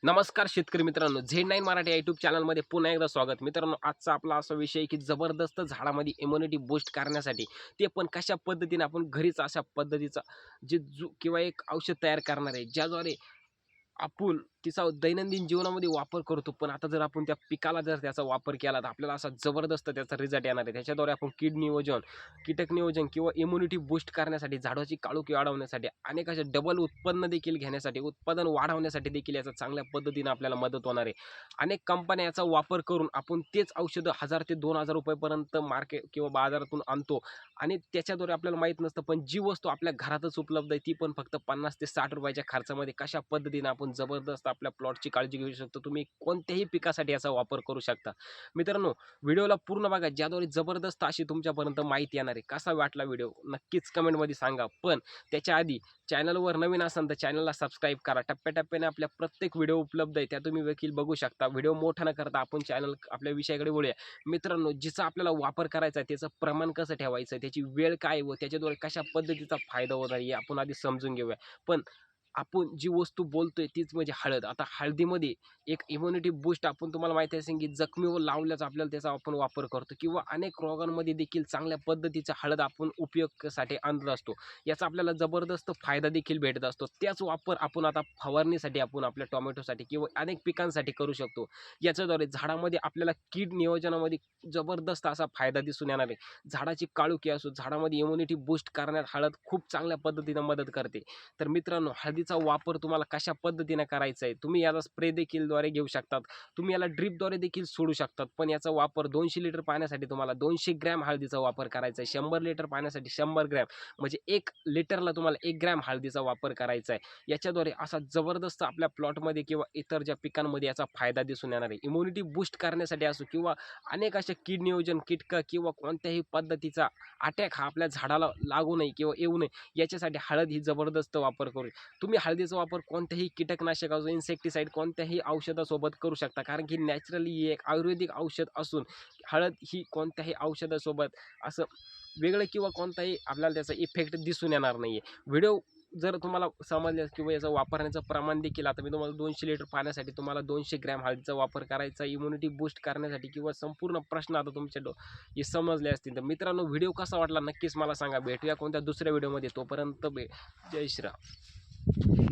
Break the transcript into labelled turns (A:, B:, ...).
A: नमस्कार शेतकरी मित्रांनो, Z9 मराठी यूट्यूब चॅनलमध्ये पुन्हा एकदा स्वागत. मित्रांनो, आजचा आपला असा विषय आहे की जबरदस्त झाडामध्ये इम्युनिटी बूस्ट करण्यासाठी ते पण कशा पद्धतीने आपण घरीच अशा पद्धतीचा किंवा एक औषध तयार करणार आहे, ज्याद्वारे आपण तिचा दैनंदिन जीवनामध्ये वापर करतो. पण आता जर आपण त्या पिकाला जर त्याचा वापर केला, तर आपल्याला असा जबरदस्त त्याचा रिझल्ट येणार आहे. त्याच्याद्वारे आपण कीड नियोजन, कीटक नियोजन किंवा इम्युनिटी बूस्ट करण्यासाठी, झाडाची काळोखी वाढवण्यासाठी, अनेक अशा डबल उत्पन्न देखील घेण्यासाठी, उत्पादन वाढवण्यासाठी देखील याचा चांगल्या पद्धतीने आपल्याला मदत होणार आहे. अनेक कंपन्या याचा वापर करून आपण तेच औषधं 1000 ते 2000 रुपयेपर्यंत मार्केट किंवा बाजारातून आणतो आणि त्याच्याद्वारे आपल्याला माहीत नसतं. पण जी वस्तू आपल्या घरातच उपलब्ध आहे, ती पण फक्त 50 ते 60 रुपयाच्या खर्चामध्ये कशा पद्धतीने आपण जबरदस्त आपल्या प्लॉटची काळजी घेऊ शकतो. तुम्ही कोणत्याही पिकासाठी याचा वापर करू शकता. मित्रांनो, व्हिडिओला पूर्ण बघा, ज्याद्वारे जबरदस्त अशी तुमच्यापर्यंत माहिती येणार आहे. कसा वाटला व्हिडिओ नक्कीच कमेंटमध्ये सांगा. पण त्याच्या आधी चॅनलवर नवीन असाल तर चॅनलला सबस्क्राईब करा. टप्प्याटप्प्याने आपल्या प्रत्येक व्हिडिओ उपलब्ध आहे, त्या तुम्ही देखील बघू शकता. व्हिडिओ मोठा न करता आपण चॅनल आपल्या विषयाकडे वळूया. मित्रांनो, जिचा आपल्याला वापर करायचा आहे त्याचं प्रमाण कसं ठेवायचं, त्याची वेळ काय व त्याच्याद्वारे कशा पद्धतीचा फायदा होणार आहे, हे आपण आधी समजून घेऊया. पण आपण जी वस्तू बोलतोय तीच म्हणजे हळद. आता हळदीमध्ये एक इम्युनिटी बूस्ट, आपण तुम्हाला माहिती असेल की जखमीवर लावल्याचा आपल्याला त्याचा आपण वापर करतो किंवा अनेक रोगांमध्ये देखील चांगल्या पद्धतीचा हळद आपण उपयोगासाठी आणत असतो. याचा आपल्याला जबरदस्त फायदा देखील भेटत असतो. त्याच वापर आपण आता फवारणीसाठी, आपण आपल्या टोमॅटोसाठी किंवा अनेक पिकांसाठी करू शकतो. याच्याद्वारे झाडामध्ये आपल्याला कीड नियोजनामध्ये जबरदस्त असा फायदा दिसून येणार आहे. झाडाची काळोखी असो, झाडामध्ये इम्युनिटी बूस्ट करण्यात हळद खूप चांगल्या पद्धतीनं मदत करते. तर मित्रांनो, हळदीचा वापर तुम्हाला कशा पद्धतीने करायचा आहे, तुम्ही याचा स्प्रे देखील द्वारे घेऊ शकतात. तुम्ही याला ड्रिपद्वारे देखील सोडू शकतात. पण याचा वापर 200 लिटर पाण्यासाठी तुम्हाला 200 ग्रॅम हळदीचा वापर करायचा आहे. 100 लिटर पाण्यासाठी 100 ग्रॅम, म्हणजे 1 लिटरला तुम्हाला 1 ग्रॅम हळदीचा वापर करायचा आहे. याच्याद्वारे असा जबरदस्त आपल्या प्लॉटमध्ये किंवा इतर ज्या पिकांमध्ये याचा फायदा दिसून येणार आहे. इम्युनिटी बूस्ट करण्यासाठी असो किंवा अनेक अशा कीड नियोजन, कीटक किंवा कोणत्याही पद्धतीचा अटॅक हा आपल्या झाडाला लागू नये किंवा येऊ नये, याच्यासाठी हळद ही जबरदस्त वापर करू. तुम्ही हळदीचा वापर कोणत्याही कीटकनाशक असो, इन्सेक्टिसाइड कोणत्याही औषधासोबत करू शकता. कारण की नॅचरली ही एक आयुर्वेदिक औषध असून हळद ही कोणत्याही औषधासोबत असं वेगळं किंवा कोणताही आपल्याला त्याचा इफेक्ट दिसून येणार नाहीये. व्हिडिओ जर तुम्हाला समजले किंवा याचा वापरण्याचं प्रमाण देखील, आता मी तुम्हाला 200 लिटर पाण्यासाठी तुम्हाला 200 ग्रॅम हळदीचा वापर करायचा इम्युनिटी बूस्ट करण्यासाठी किंवा संपूर्ण प्रश्न आता तुमच्या हे समजले असतील. तर मित्रांनो, व्हिडिओ कसा वाटला नक्कीच मला सांगा. भेटूया कोणत्या दुसऱ्या व्हिडिओमध्ये. तोपर्यंत जय श्रीराम.